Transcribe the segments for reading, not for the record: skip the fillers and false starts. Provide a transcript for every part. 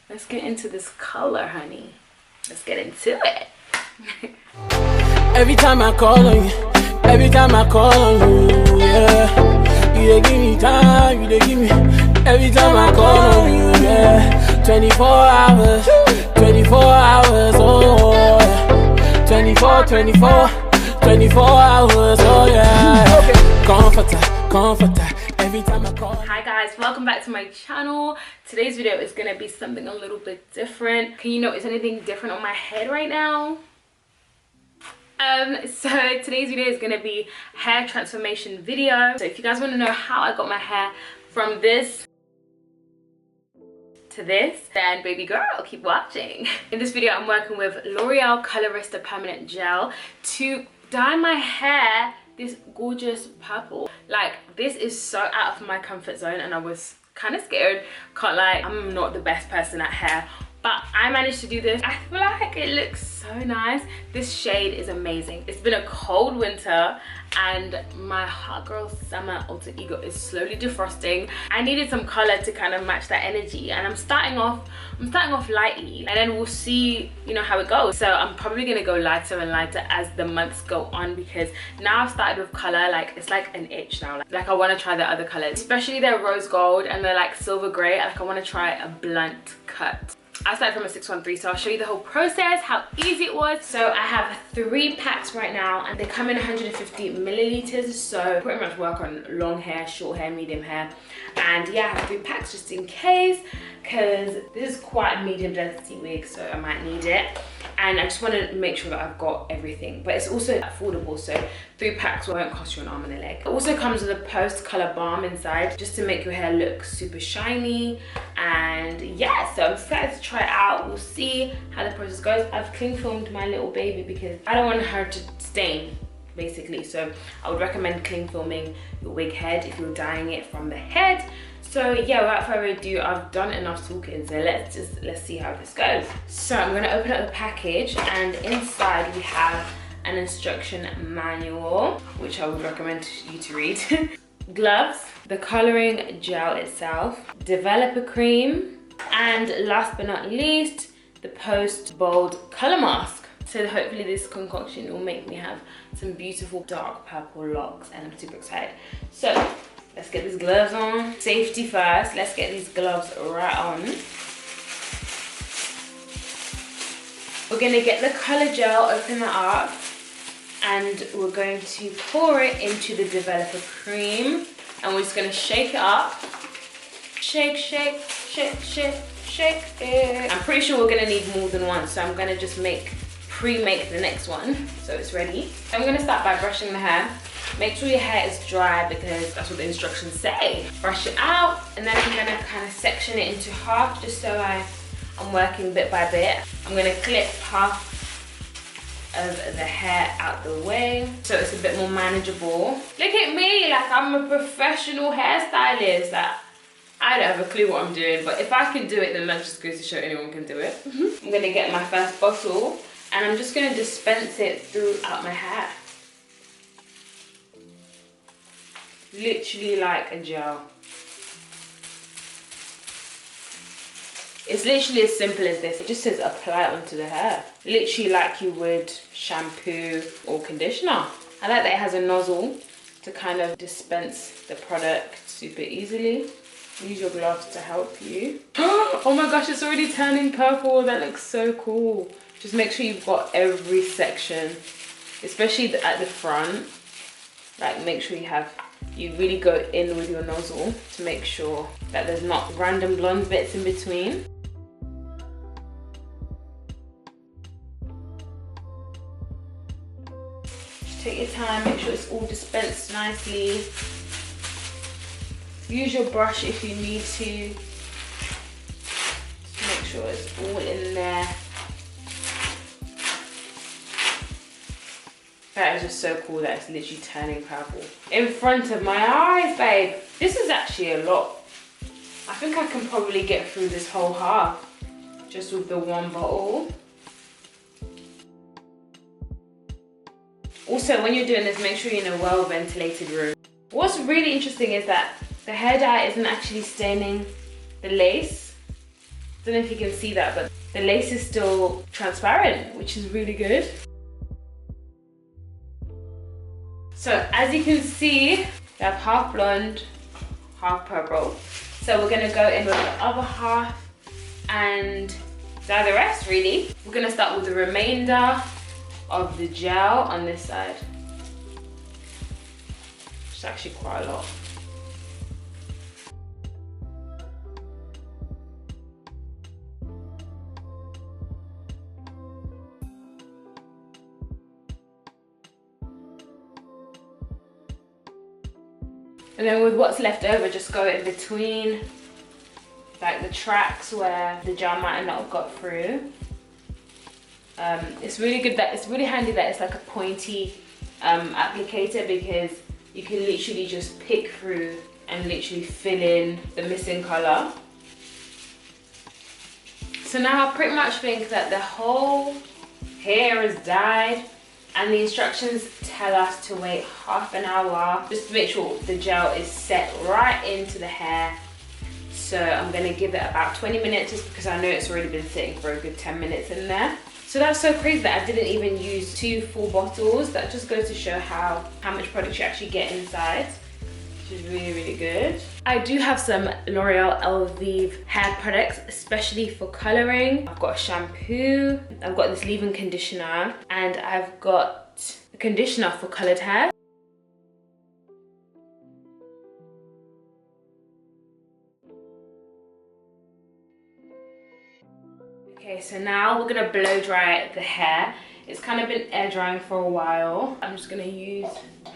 let's get into this color, honey. Let's get into it. Every time I call on you, every time I call on you, yeah. You dey give me time, you dey give me. Every time I call on you, yeah. 24 hours, 24 hours, oh yeah. 24 hours, oh yeah. Okay. Comforter, every time I call. Hi guys, welcome back to my channel. Today's video is gonna be something a little bit different. Can you notice anything different on my head right now? So today's video is gonna be hair transformation video. So if you guys want to know how I got my hair from this to this, then baby girl, keep watching. In this video I'm working with L'Oreal Colorista permanent gel to dye my hair this gorgeous purple. Like, this is so out of my comfort zone and I was kind of scared, can't lie. I'm not the best person at hair, but I managed to do this. I feel like it looks so nice. This shade is amazing. It's been a cold winter and my hot girl summer alter ego is slowly defrosting. I needed some color to kind of match that energy, and I'm starting off lightly, and then we'll see, you know, how it goes. So I'm probably gonna go lighter and lighter as the months go on, because now I've started with color, like it's like an itch now. Like I want to try the other colors, especially their rose gold and they're like silver gray. Like I want to try a blunt cut. I started from a 613, so I'll show you the whole process, how easy it was. So I have 3 packs right now and they come in 150 milliliters. So pretty much work on long hair, short hair, medium hair. And yeah, I have 3 packs just in case, because this is quite a medium density wig, so I might need it. And I just want to make sure that I've got everything, but it's also affordable, so 3 packs won't cost you an arm and a leg. It also comes with a post color balm inside, just to make your hair look super shiny. And yeah, so I'm excited to try it out. We'll see how the process goes. I've cling filmed my little baby because I don't want her to stain, basically. So I would recommend cling filming your wig head if you're dyeing it from the head. So yeah, without further ado, I've done enough talking, so let's see how this goes. So I'm gonna open up the package, and inside we have an instruction manual, which I would recommend you to read. Gloves, the coloring gel itself, developer cream, and last but not least, the post bold color mask. So hopefully this concoction will make me have some beautiful dark purple locks, and I'm super excited. So let's get these gloves on. Safety first. Let's get these gloves right on. We're gonna get the color gel, open that up, and we're going to pour it into the developer cream, and we're just gonna shake it up. Shake, shake, shake, shake, shake it. I'm pretty sure we're gonna need more than one, so I'm gonna just pre-make the next one so it's ready. I'm gonna start by brushing the hair. Make sure your hair is dry because that's what the instructions say. Brush it out, and then I'm gonna kind of section it into half, just so I'm working bit by bit. I'm gonna clip half of the hair out the way so it's a bit more manageable. Look at me, like I'm a professional hairstylist. Like, I don't have a clue what I'm doing, but if I can do it, then that just goes to show anyone can do it. I'm gonna get my first bottle, and I'm just gonna dispense it throughout my hair. Literally like a gel. It's literally as simple as this. It just says apply it onto the hair. Literally like you would shampoo or conditioner. I like that it has a nozzle to kind of dispense the product super easily. Use your gloves to help you. Oh my gosh, it's already turning purple. That looks so cool. Just make sure you've got every section, especially at the front. Like, make sure you really go in with your nozzle to make sure that there's not random blonde bits in between. Just take your time, make sure it's all dispensed nicely. Use your brush if you need to. Just make sure it's all in there. That is just so cool that it's literally turning purple in front of my eyes, babe. This is actually a lot. I think I can probably get through this whole half just with the one bottle. Also, when you're doing this, make sure you're in a well-ventilated room. What's really interesting is that the hair dye isn't actually staining the lace. don't know if you can see that, but the lace is still transparent, which is really good. So as you can see, we have half blonde, half purple. So we're gonna go in with the other half and dye the rest really. We're gonna start with the remainder of the gel on this side. It's actually quite a lot. And then with what's left over, just go in between like the tracks where the gel might not have got through. It's really good that it's really handy that it's like a pointy applicator, because you can literally just pick through and literally fill in the missing color. So now I pretty much think that the whole hair is dyed, and the instructions tell us to wait half an hour just to make sure the gel is set right into the hair. So I'm gonna give it about 20 minutes just because I know it's already been sitting for a good 10 minutes in there. So that's so crazy that I didn't even use 2 full bottles. That just goes to show how much product you actually get inside, which is really, really good. I do have some L'Oreal Elvive hair products, especially for coloring. I've got a shampoo, I've got this leave-in conditioner, and I've got a conditioner for colored hair. Okay, so now we're gonna blow dry the hair. It's kind of been air drying for a while. I'm just gonna use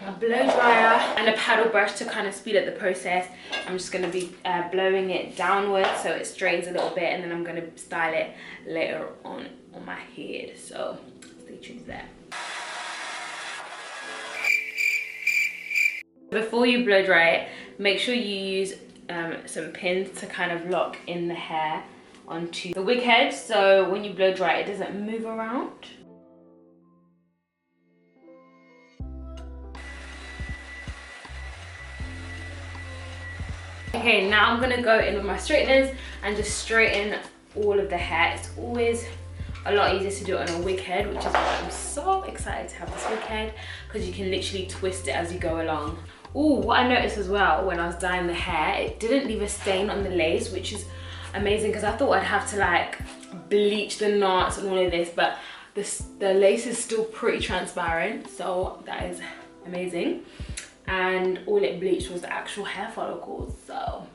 a blow dryer and a paddle brush to kind of speed up the process. I'm just gonna be blowing it downwards so it straightens a little bit, and then I'm gonna style it later on my head. So stay tuned to that. Before you blow dry it, make sure you use some pins to kind of lock in the hair onto the wig head, so when you blow dry it doesn't move around. Okay, now I'm gonna go in with my straighteners and just straighten all of the hair. It's always a lot easier to do it on a wig head, which is why I'm so excited to have this wig head, because you can literally twist it as you go along. Ooh, what I noticed as well when I was dyeing the hair, it didn't leave a stain on the lace, which is amazing, because I thought I'd have to like bleach the knots and all of this, but the lace is still pretty transparent, so that is amazing. And all it bleached was the actual hair follicles, so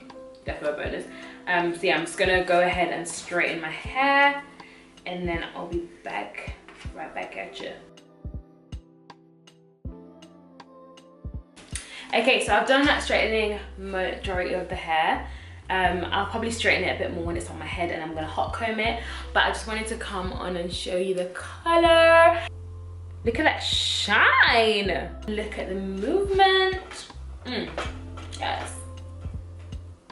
definitely a bonus. So yeah, I'm just gonna go ahead and straighten my hair, and then I'll be back, right back at you. Okay, so I've done that straightening majority of the hair. I'll probably straighten it a bit more when it's on my head, and I'm gonna hot comb it, but I just wanted to come on and show you the color. Look at that shine. Look at the movement. Yes.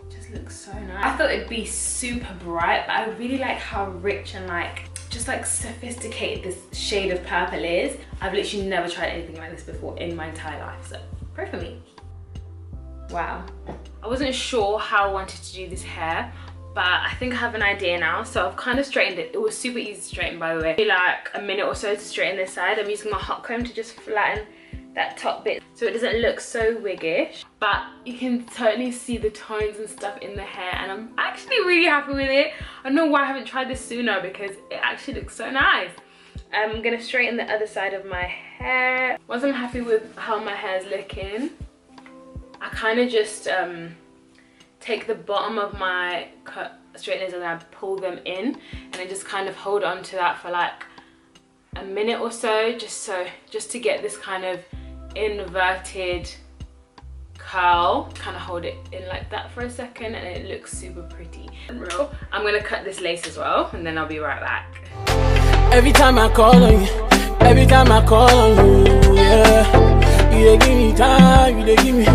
Just looks so nice. I thought it'd be super bright, but I really like how rich and like just like sophisticated this shade of purple is. I've literally never tried anything like this before in my entire life, so pray for me. Wow. I wasn't sure how I wanted to do this hair, but I think I have an idea now. So I've kind of straightened it. It was super easy to straighten, by the way. Maybe like a minute or so to straighten this side. I'm using my hot comb to just flatten that top bit so it doesn't look so wiggish, but you can totally see the tones and stuff in the hair, and I'm actually really happy with it. I don't know why I haven't tried this sooner, because it actually looks so nice. I'm gonna straighten the other side of my hair. Once I'm happy with how my hair is looking, I kind of just take the bottom of my straighteners and I pull them in, and I just kind of hold on to that for like a minute or so, just to get this kind of inverted curl. Kind of hold it in like that for a second, and it looks super pretty. I'm gonna cut this lace as well, and then I'll be right back. Every time I call on you, every time I call on you, yeah, you dey give me time, you dey give me.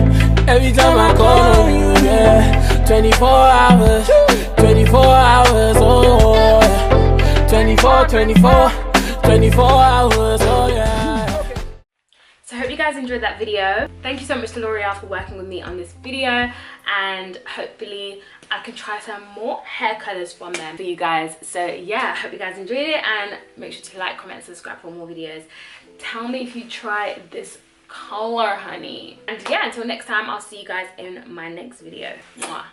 Every time I call on you, yeah, 24 hours, 24 hours, oh, yeah. 24 hours, oh yeah. So I hope you guys enjoyed that video. Thank you so much to L'Oreal for working with me on this video, and hopefully I can try some more hair colors from them for you guys. So yeah, I hope you guys enjoyed it, and make sure to like, comment, subscribe for more videos. Tell me if you try this color, honey. And yeah, until next time, I'll see you guys in my next video. Mwah.